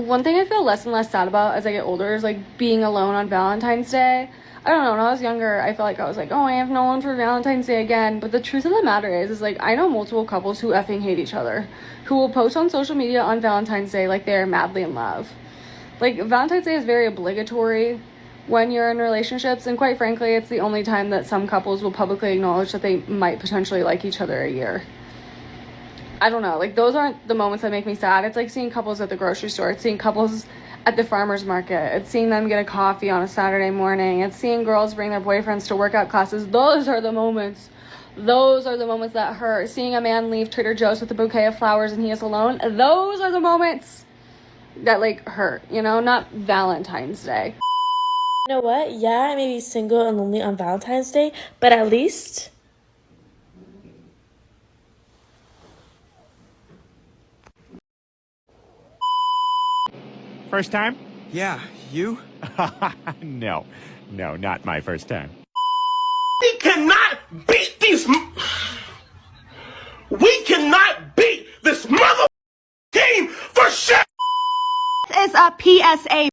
One thing I feel less and less sad about as I get older is like being alone on Valentine's Day. I don't know, when I was younger, I felt like I was like, oh, I have no one for Valentine's Day again. But the truth of the matter is like, I know multiple couples who effing hate each other, who will post on social media on Valentine's Day like they're madly in love. Like, Valentine's Day is very obligatory when you're in relationships, and quite frankly, it's the only time that some couples will publicly acknowledge that they might potentially like each other a year. I don't know, like, those aren't the moments that make me sad. It's like seeing couples at the grocery store. It's seeing couples at the farmer's market. It's seeing them get a coffee on a Saturday morning. It's seeing girls bring their boyfriends to workout classes. Those are the moments. Those are the moments that hurt. Seeing a man leave Trader Joe's with a bouquet of flowers and he is alone. Those are the moments that, like, hurt, you know? Not Valentine's Day. You know what? Yeah, I may be single and lonely on Valentine's Day, but at least... First time? Yeah, you? No, not my first time. We cannot beat these. We cannot beat this mother team for shit. Is a PSA.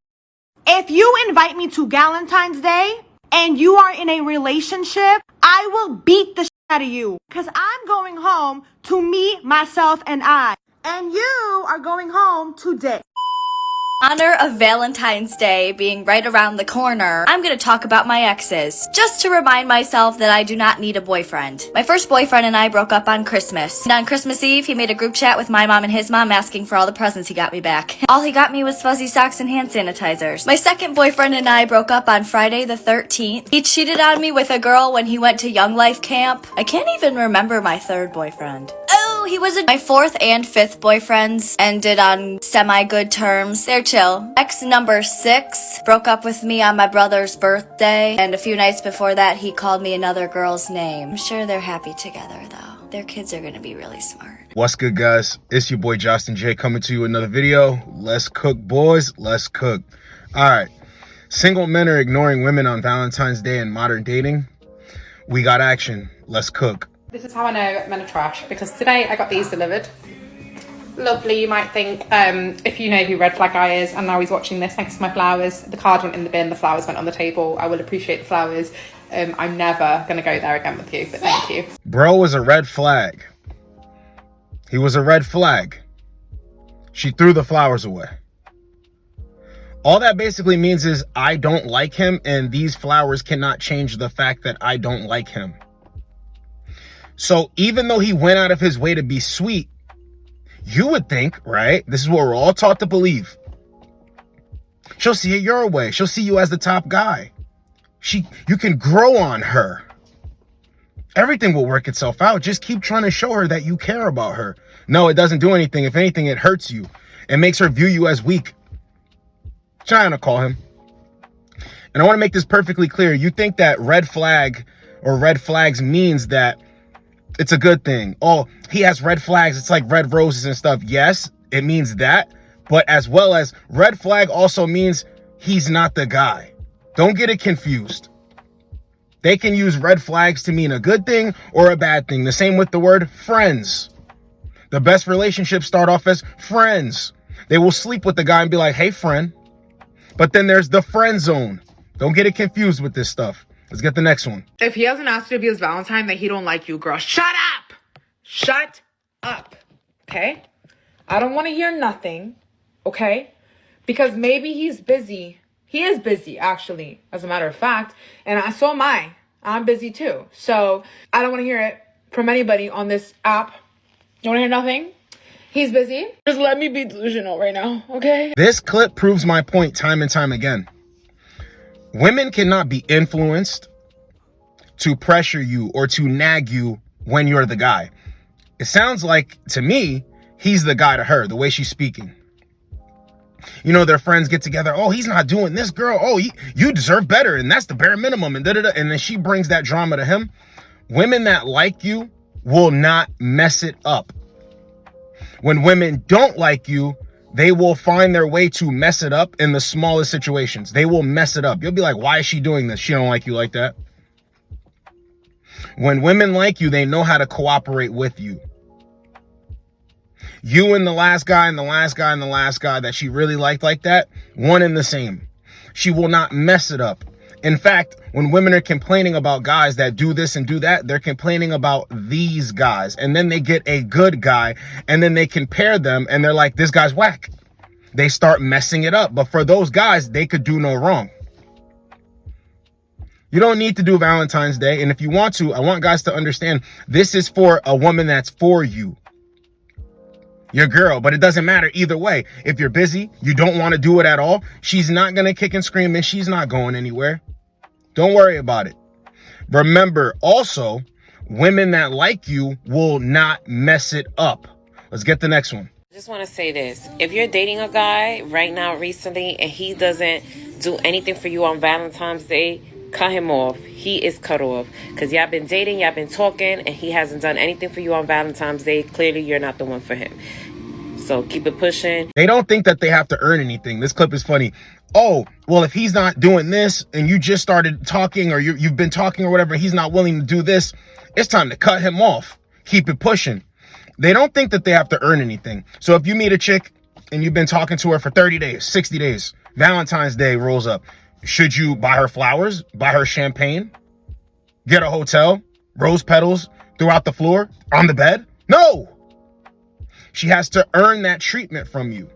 If you invite me to Valentine's Day and you are in a relationship, I will beat the shit out of you. Because I'm going home to me, myself, and I. And you are going home to dick. Honor of Valentine's Day being right around the corner, I'm gonna talk about my exes, just to remind myself that I do not need a boyfriend. My first boyfriend and I broke up on Christmas, and on Christmas Eve, he made a group chat with my mom and his mom asking for all the presents he got me back. All he got me was fuzzy socks and hand sanitizers. My second boyfriend and I broke up on Friday the 13th. He cheated on me with a girl when he went to Young Life camp. I can't even remember my third boyfriend. Oh, he was my fourth and fifth boyfriends ended on semi-good terms. They're chill. Ex number 6 broke up with me on my brother's birthday, and a few nights before that, he called me another girl's name. I'm sure they're happy together, though. Their kids are gonna be really smart. What's good, guys? It's your boy Josten J coming to you with another video. Let's cook, boys. Let's cook. All right. Single men are ignoring women on Valentine's Day in modern dating. We got action. Let's cook. This is how I know men are trash, because today I got these delivered. Lovely, you might think, if you know who Red Flag Guy is, and now he's watching this, thanks to my flowers. The card went in the bin, the flowers went on the table. I will appreciate the flowers. I'm never going to go there again with you, but thank you. Bro was a red flag. He was a red flag. She threw the flowers away. All that basically means is I don't like him, and these flowers cannot change the fact that I don't like him. So even though he went out of his way to be sweet, you would think, right? This is what we're all taught to believe. She'll see it your way. She'll see you as the top guy. You can grow on her. Everything will work itself out. Just keep trying to show her that you care about her. No, it doesn't do anything. If anything, it hurts you. It makes her view you as weak. Trying to call him. And I want to make this perfectly clear. You think that red flag or red flags means that it's a good thing. Oh, he has red flags. It's like red roses and stuff. Yes, it means that. But as well as red flag also means he's not the guy. Don't get it confused. They can use red flags to mean a good thing or a bad thing. The same with the word friends. The best relationships start off as friends. They will sleep with the guy and be like, hey, friend. But then there's the friend zone. Don't get it confused with this stuff. Let's get the next one. If he hasn't asked you to be his Valentine, then he don't like you, girl. Shut up! Shut up. Okay? I don't want to hear nothing. Okay? Because maybe he's busy. He is busy, actually, as a matter of fact. And so am I. I'm busy too. So I don't want to hear it from anybody on this app. You want to hear nothing? He's busy. Just let me be delusional right now, okay? This clip proves my point time and time again. Women cannot be influenced to pressure you or to nag you when you're the guy. It sounds like, to me, he's the guy to her, the way she's speaking. You know, their friends get together. Oh, he's not doing this, girl. Oh, you deserve better, and that's the bare minimum, and da-da-da. And then she brings that drama to him. Women that like you will not mess it up. When women don't like you, they will find their way to mess it up in the smallest situations. They will mess it up. You'll be like, why is she doing this? She don't like you like that. When women like you, they know how to cooperate with you. You and the last guy and the last guy and the last guy that she really liked like that, one and the same. She will not mess it up. In fact, when women are complaining about guys that do this and do that, they're complaining about these guys. And then they get a good guy and then they compare them and they're like, this guy's whack. They start messing it up. But for those guys, they could do no wrong. You don't need to do Valentine's Day. And if you want to, I want guys to understand this is for a woman that's for you. Your girl, but it doesn't matter either way. If you're busy, you don't want to do it at all, she's not going to kick and scream and she's not going anywhere. Don't worry about it. Remember, also, women that like you will not mess it up. Let's get the next one. I just want to say this. If you're dating a guy right now recently and he doesn't do anything for you on Valentine's Day, cut him off. He is cut off. Because y'all been dating, y'all been talking, and he hasn't done anything for you on Valentine's Day. Clearly, you're not the one for him. So keep it pushing. They don't think that they have to earn anything. This clip is funny. Oh, well, if he's not doing this and you just started talking or you've been talking or whatever, he's not willing to do this, it's time to cut him off. Keep it pushing. They don't think that they have to earn anything. So if you meet a chick and you've been talking to her for 30 days, 60 days, Valentine's Day rolls up. Should you buy her flowers, buy her champagne, get a hotel, rose petals throughout the floor, on the bed? No. She has to earn that treatment from you.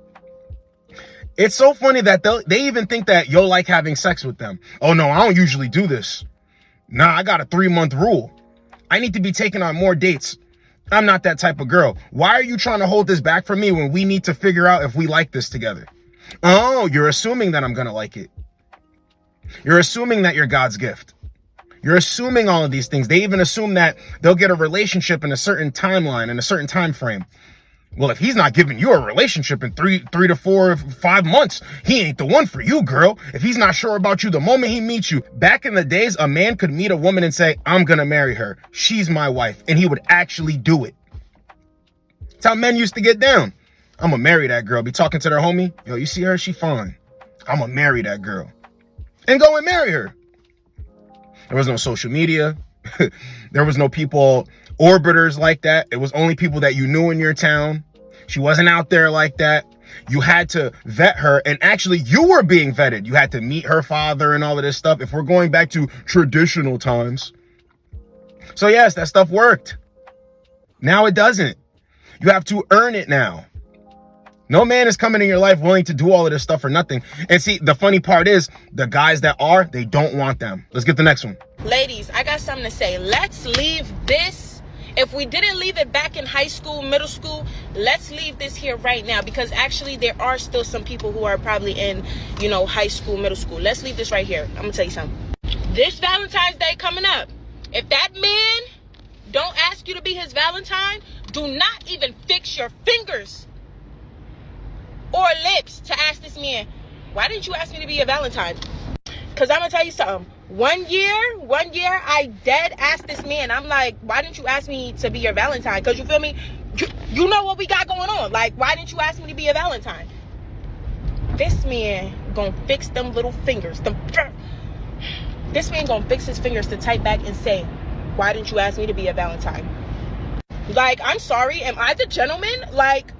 It's so funny that they even think that you'll like having sex with them. Oh, no, I don't usually do this. Nah, I got a 3-month rule. I need to be taking on more dates. I'm not that type of girl. Why are you trying to hold this back from me when we need to figure out if we like this together? Oh, you're assuming that I'm going to like it. You're assuming that you're God's gift. You're assuming all of these things. They even assume that they'll get a relationship in a certain timeline, in a certain time frame. Well, if he's not giving you a relationship in 3 to 4, 5 months, he ain't the one for you, girl. If he's not sure about you the moment he meets you. Back in the days, a man could meet a woman and say, I'm going to marry her. She's my wife. And he would actually do it. That's how men used to get down. I'm going to marry that girl. Be talking to their homie. Yo, you see her? She fine. I'm going to marry that girl. And go and marry her. There was no social media. There was no people, orbiters like that. It was only people that you knew in your town. She wasn't out there like that. You had to vet her, and actually you were being vetted. You had to meet her father and all of this stuff if we're going back to traditional times. So yes, that stuff worked. Now it doesn't. You have to earn it now. No man is coming in your life willing to do all of this stuff for nothing. And see, the funny part is the guys that are, they don't want them. Let's get the next one. Ladies, I got something to say. Let's leave this. If we didn't leave it back in high school, middle school, let's leave this here right now, because actually there are still some people who are probably in, high school, middle school. Let's leave this right here. I'm gonna tell you something. This Valentine's Day coming up, if that man don't ask you to be his Valentine, do not even fix your fingers or lips to ask this man, why didn't you ask me to be your Valentine? Because I'm gonna tell you something. One year, I dead asked this man, I'm like, why didn't you ask me to be your Valentine? Because you feel me? You know what we got going on. Like, why didn't you ask me to be your Valentine? This man gonna fix them little fingers. This man gonna fix his fingers to type back and say, why didn't you ask me to be a Valentine? Like, I'm sorry, am I the gentleman? Like,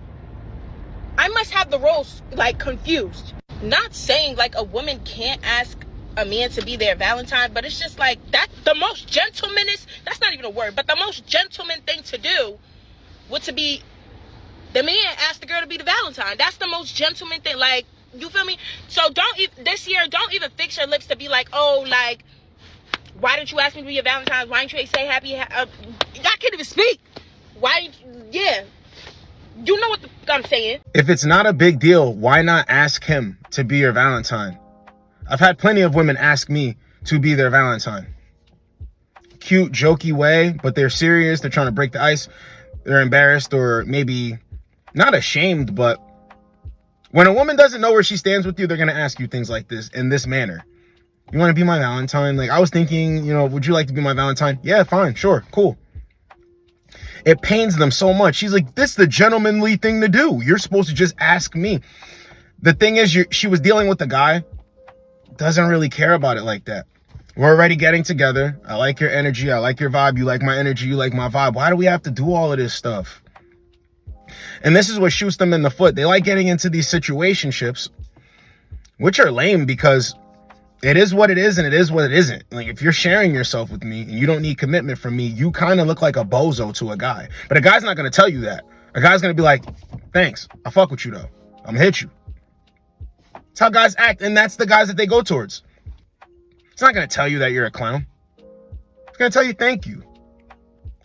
I must have the roles, confused. Not saying, a woman can't ask a man to be their Valentine, but it's just that the most gentlemanist, that's not even a word, but the most gentleman thing to do would to be the man ask the girl to be the Valentine. That's the most gentleman thing. You feel me? So this year, don't even fix your lips to be why didn't you ask me to be your Valentine? Why didn't you say happy? I can't even speak. Yeah. You know what I'm saying. If it's not a big deal, why not ask him to be your Valentine? I've had plenty of women ask me to be their Valentine. Cute, jokey way, but they're serious. They're trying to break the ice. They're embarrassed or maybe not ashamed, but when a woman doesn't know where she stands with you, they're going to ask you things like this in this manner. You want to be my Valentine? I was thinking, would you like to be my Valentine? Yeah, fine, sure, cool. It pains them so much. She's like, this is the gentlemanly thing to do. You're supposed to just ask me. The thing is, she was dealing with a guy, doesn't really care about it like that. We're already getting together. I like your energy. I like your vibe. You like my energy. You like my vibe. Why do we have to do all of this stuff? And this is what shoots them in the foot. They like getting into these situationships, which are lame because it is what it is and it is what it isn't. Like, if you're sharing yourself with me and you don't need commitment from me, you kind of look like a bozo to a guy. But a guy's not going to tell you that. A guy's going to be like, thanks, I fuck with you though. I'm going to hit you. That's how guys act, and that's the guys that they go towards. It's not going to tell you that you're a clown. It's going to tell you thank you.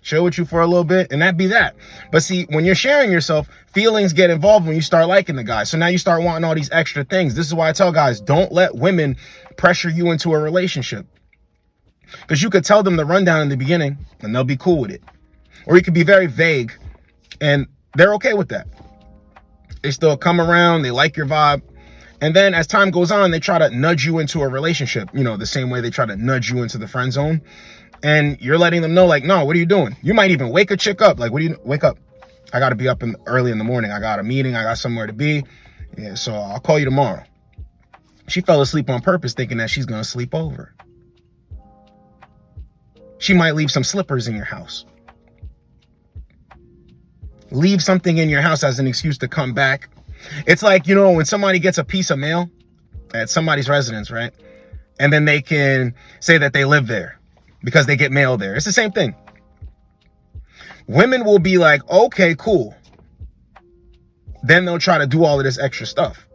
Chill with you for a little bit, and that be that. But see, when you're sharing yourself, feelings get involved when you start liking the guy. So now you start wanting all these extra things. This is why I tell guys, don't let women pressure you into a relationship. Because you could tell them the rundown in the beginning, and they'll be cool with it. Or you could be very vague, and they're okay with that. They still come around, they like your vibe. And then as time goes on, they try to nudge you into a relationship, you know, the same way they try to nudge you into the friend zone. And you're letting them know, like, no, what are you doing? You might even wake a chick up. Like, wake up. I got to be up early in the morning. I got a meeting. I got somewhere to be. Yeah, so I'll call you tomorrow. She fell asleep on purpose thinking that she's going to sleep over. She might leave some slippers in your house. Leave something in your house as an excuse to come back. It's like, you know, when somebody gets a piece of mail at somebody's residence, right? And then they can say that they live there because they get mail there. It's the same thing. Women will be like, okay, cool. Then they'll try to do all of this extra stuff.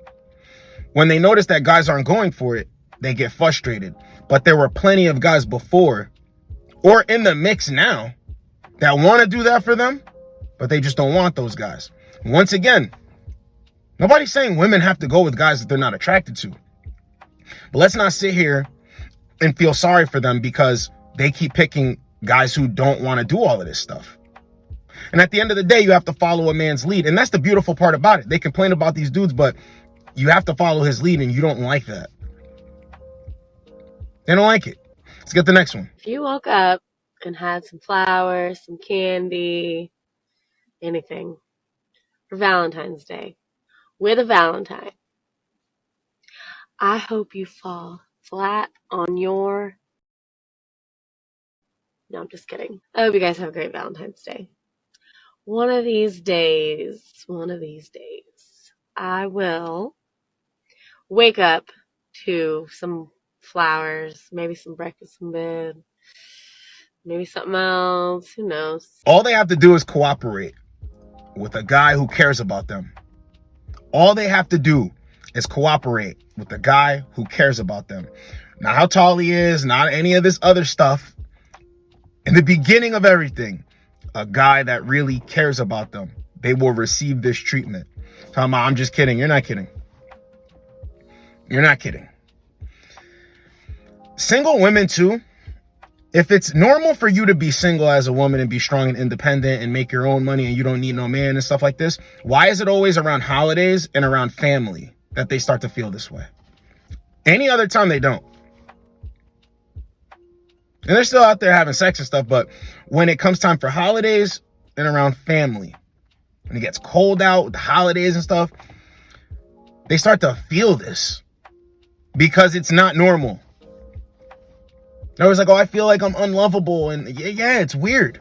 When they notice that guys aren't going for it, they get frustrated. But there were plenty of guys before or in the mix now that want to do that for them, but they just don't want those guys. Once again, nobody's saying women have to go with guys that they're not attracted to. But let's not sit here and feel sorry for them because they keep picking guys who don't want to do all of this stuff. And at the end of the day, you have to follow a man's lead. And that's the beautiful part about it. They complain about these dudes, but you have to follow his lead, and you don't like that. They don't like it. Let's get the next one. If you woke up and had some flowers, some candy, anything for Valentine's Day with a Valentine, I hope you fall flat on your... No, I'm just kidding. I hope you guys have a great Valentine's Day. One of these days, I will wake up to some flowers, maybe some breakfast in bed, maybe something else, who knows. All they have to do is cooperate with a guy who cares about them. All they have to do is cooperate with a guy who cares about them. Not how tall he is, not any of this other stuff. In the beginning of everything, a guy that really cares about them, they will receive this treatment. I'm just kidding. You're not kidding. You're not kidding. Single women too. If it's normal for you to be single as a woman and be strong and independent and make your own money and you don't need no man and stuff like this, why is it always around holidays and around family that they start to feel this way? Any other time they don't. And they're still out there having sex and stuff, but when it comes time for holidays and around family, when it gets cold out with the holidays and stuff, they start to feel this because it's not normal. They're always like, oh, I feel like I'm unlovable. And yeah, it's weird.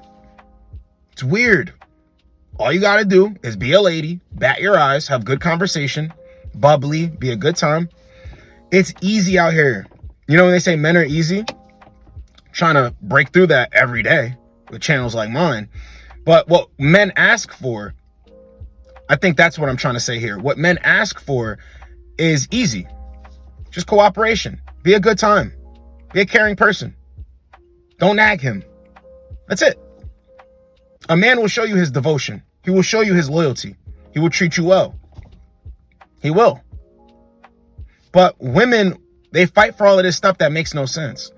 It's weird. All you got to do is be a lady, bat your eyes, have good conversation, bubbly, be a good time. It's easy out here. You know when they say men are easy? Trying to break through that every day with channels like mine. But what men ask for, I think that's what I'm trying to say here. What men ask for is easy. Just cooperation. Be a good time. Be a caring person. Don't nag him. That's it. A man will show you his devotion. He will show you his loyalty. He will treat you well. He will. But women, they fight for all of this stuff that makes no sense.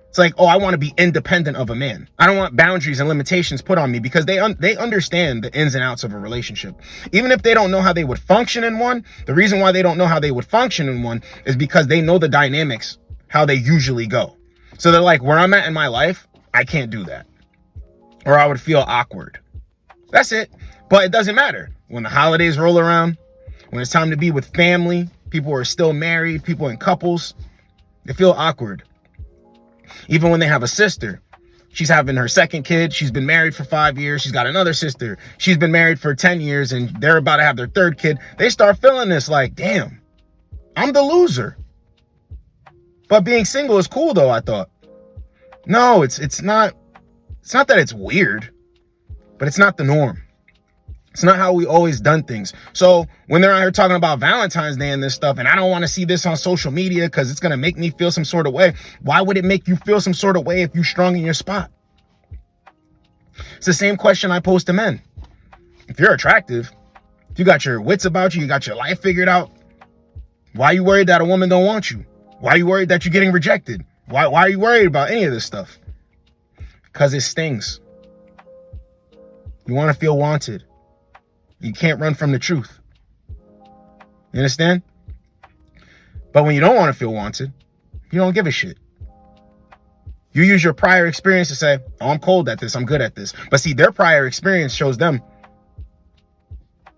It's like, oh, I want to be independent of a man. I don't want boundaries and limitations put on me because they understand the ins and outs of a relationship. Even if they don't know how they would function in one, the reason why they don't know how they would function in one is because they know the dynamics, how they usually go. So they're like, where I'm at in my life, I can't do that. Or I would feel awkward. That's it. But it doesn't matter. When the holidays roll around, when it's time to be with family, people who are still married, people in couples, they feel awkward. Even when they have a sister, She's having her second kid. She's been married for 5 years. She's got another sister. She's been married for 10 years and they're about to have their third kid. They start feeling this like, damn, I'm the loser. But being single is cool though, I thought. No, it's not that it's weird, but it's not the norm. It's not how we always done things. So when they're out here talking about Valentine's Day and this stuff, and I don't want to see this on social media because it's going to make me feel some sort of way. Why would it make you feel some sort of way if you strong in your spot? It's the same question I pose to men. If you're attractive, if you got your wits about you, you got your life figured out, why are you worried that a woman don't want you? Why are you worried that you're getting rejected? Why are you worried about any of this stuff? Because it stings. You want to feel wanted. You can't run from the truth. You understand? But when you don't want to feel wanted, you don't give a shit. You use your prior experience to say, oh, I'm cold at this. I'm good at this. But see, their prior experience shows them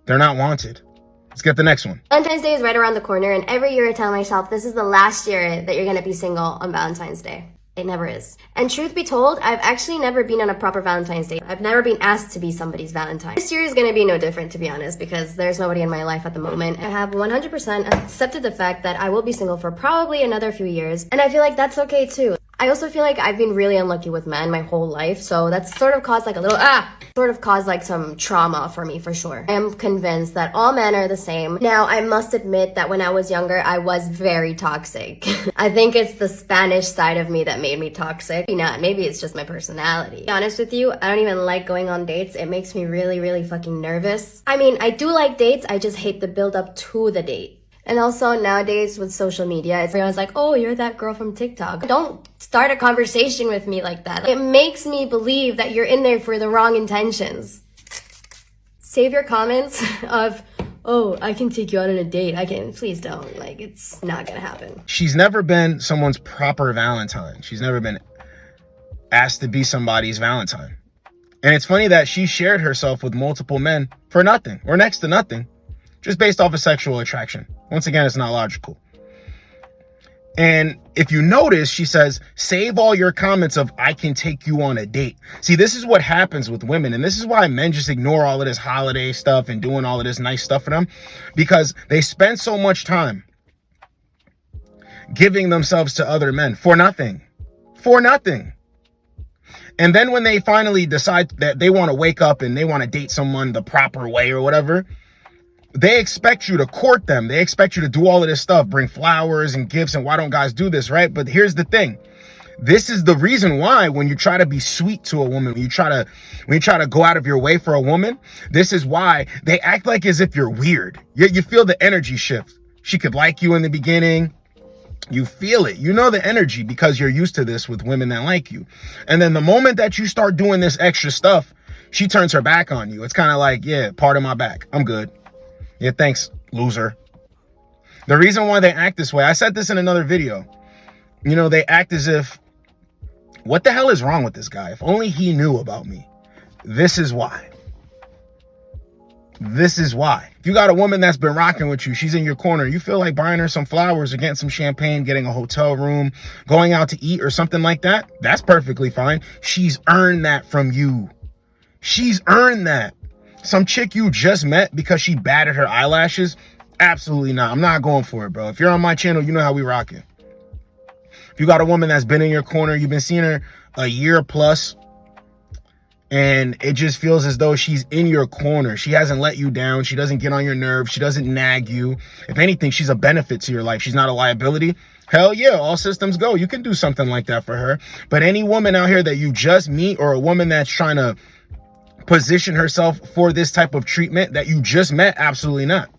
they're not wanted. Let's get the next one. Valentine's Day is right around the corner, and every year I tell myself this is the last year that you're going to be single on Valentine's Day. It never is. And truth be told, I've actually never been on a proper Valentine's Day. I've never been asked to be somebody's Valentine. This year is going to be no different, to be honest, because there's nobody in my life at the moment. I have 100% accepted the fact that I will be single for probably another few years, and I feel like that's okay too. I also feel like I've been really unlucky with men my whole life, so that's sort of caused like a little, caused like some trauma for me for sure. I am convinced that all men are the same. Now, I must admit that when I was younger, I was very toxic. I think it's the Spanish side of me that made me toxic. Maybe not, maybe it's just my personality. To be honest with you, I don't even like going on dates. It makes me really, really fucking nervous. I mean, I do like dates, I just hate the build up to the date. And also nowadays with social media, everyone's like, oh, you're that girl from TikTok. Don't start a conversation with me like that. It makes me believe that you're in there for the wrong intentions. Save your comments of, oh, I can take you out on a date. Please don't. Like, it's not gonna happen. She's never been someone's proper Valentine. She's never been asked to be somebody's Valentine. And it's funny that she shared herself with multiple men for nothing or next to nothing, just based off of sexual attraction. Once again, it's not logical. And if you notice, she says, save all your comments of, I can take you on a date. See, this is what happens with women. And this is why men just ignore all of this holiday stuff and doing all of this nice stuff for them, because they spend so much time giving themselves to other men for nothing. For nothing. And then when they finally decide that they want to wake up and they want to date someone the proper way or whatever, they expect you to court them. They expect you to do all of this stuff, bring flowers and gifts. And why don't guys do this, right? But here's the thing. This is the reason why when you try to be sweet to a woman, when you try to go out of your way for a woman, this is why they act like as if you're weird. You feel the energy shift. She could like you in the beginning. You feel it. You know the energy because you're used to this with women that like you. And then the moment that you start doing this extra stuff, she turns her back on you. It's kind of like, yeah, pardon my back. I'm good. Yeah, thanks, loser. The reason why they act this way, I said this in another video. You know, they act as if, what the hell is wrong with this guy? If only he knew about me. This is why. This is why. If you got a woman that's been rocking with you, she's in your corner, you feel like buying her some flowers or getting some champagne, getting a hotel room, going out to eat or something like that, that's perfectly fine. She's earned that from you. She's earned that. Some chick you just met because she batted her eyelashes? Absolutely not. I'm not going for it, bro. If you're on my channel, you know how we rock it. If you got a woman that's been in your corner, you've been seeing her a year plus, and it just feels as though she's in your corner. She hasn't let you down. She doesn't get on your nerves. She doesn't nag you. If anything, she's a benefit to your life. She's not a liability. Hell yeah, all systems go. You can do something like that for her. But any woman out here that you just meet, or a woman that's trying to position herself for this type of treatment that you just met, absolutely not.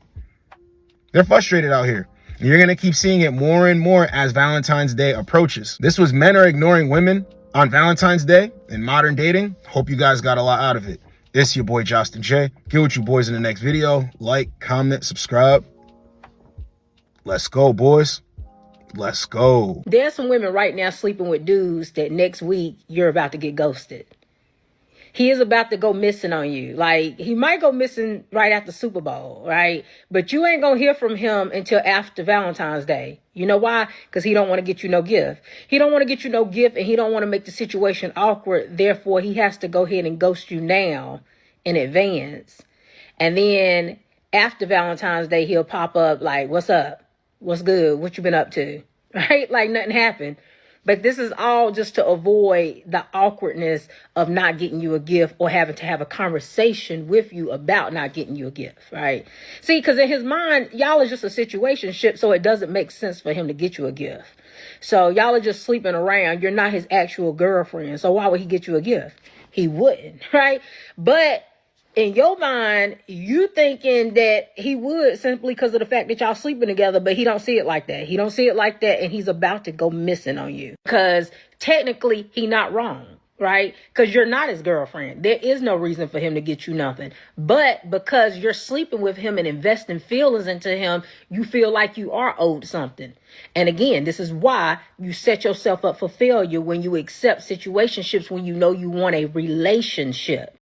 They're frustrated out here. And you're going to keep seeing it more and more as Valentine's Day approaches. This was men are ignoring women on Valentine's Day in modern dating. Hope you guys got a lot out of it. It's your boy Josten J. Get with you boys in the next video. Like, comment, subscribe. Let's go, boys. Let's go. There's some women right now sleeping with dudes that next week you're about to get ghosted. He is about to go missing on you. Like, he might go missing right after Super Bowl, right? But you ain't gonna hear from him until after Valentine's Day. You know why? Because he don't want to get you no gift. He don't want to get you no gift, and he don't want to make the situation awkward. Therefore, he has to go ahead and ghost you now in advance. And then after Valentine's Day, he'll pop up like, what's up? What's good? What you been up to? Right? Like nothing happened. But this is all just to avoid the awkwardness of not getting you a gift or having to have a conversation with you about not getting you a gift, right? See, because in his mind, y'all is just a situationship, so it doesn't make sense for him to get you a gift. So y'all are just sleeping around. You're not his actual girlfriend. So why would he get you a gift? He wouldn't, right? But in your mind, you thinking that he would simply because of the fact that y'all sleeping together, but he don't see it like that. He don't see it like that, and he's about to go missing on you. Because technically, he not wrong, right? Because you're not his girlfriend. There is no reason for him to get you nothing. But because you're sleeping with him and investing feelings into him, you feel like you are owed something. And again, this is why you set yourself up for failure when you accept situationships when you know you want a relationship.